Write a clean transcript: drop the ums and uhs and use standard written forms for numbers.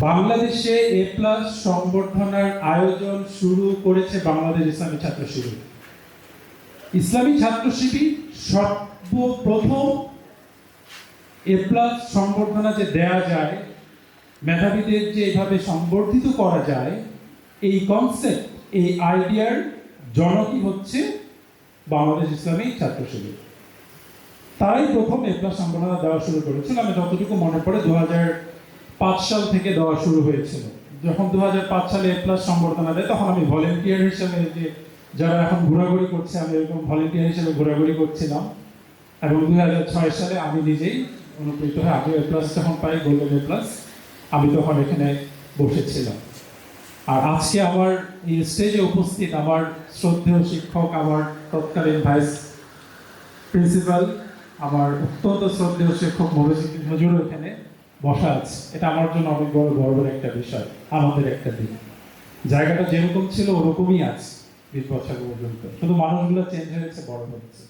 বাংলাদেশে এ প্লাস সংবর্ধনার আয়োজন শুরু করেছে বাংলাদেশ ইসলামী ছাত্র শিবির। ইসলামী ছাত্র শিবির সর্বপ্রথম এ প্লাস সংবর্ধনা যে দেয়া যায়, মেধাবীদের যে এভাবে সংবর্ধিত করা যায়, এই কনসেপ্ট, এই আইডিয়ার জনকই হচ্ছে বাংলাদেশ ইসলামী ছাত্র শিবির। তারাই প্রথম এ প্লাস সংবর্ধনা দেওয়া শুরু করেছিল। আমি যতটুকু মনে পড়ে 2005 সাল থেকে দেওয়া শুরু হয়েছিল। যখন 2005 সালে এ প্লাস সংবর্ধনা দেয়, তখন আমি ভলেন্টিয়ার হিসেবে, যে যারা এখন ঘোরাঘুরি করছে, আমি এরকম ভলেন্টিয়ার হিসেবে ঘোরাঘুরি করছিলাম। এবং 2006 সালে আমি নিজেই অনুপ্রেরিত হয়ে আগে এ প্লাস যখন পাই, গোল্ডেন এ প্লাস, আমি তখন এখানে বসেছিলাম। আর আজকে আমার এই স্টেজে উপস্থিত আমার শ্রদ্ধেয় শিক্ষক, আমার তৎকালীন ভাইস প্রিন্সিপাল, আমার অত্যন্ত শ্রদ্ধেয় শিক্ষক মফিজুদ্দিন হুজুর এখানে বসা আছে। এটা আমার জন্য অনেক বড় গর্বের একটা বিষয়, আমাদের একটা দিন। জায়গাটা যেরকম ছিল ওরকমই আছে 20 বছর পর্যন্ত, শুধু মানুষগুলো চেঞ্জ হয়েছে, বড় হচ্ছে।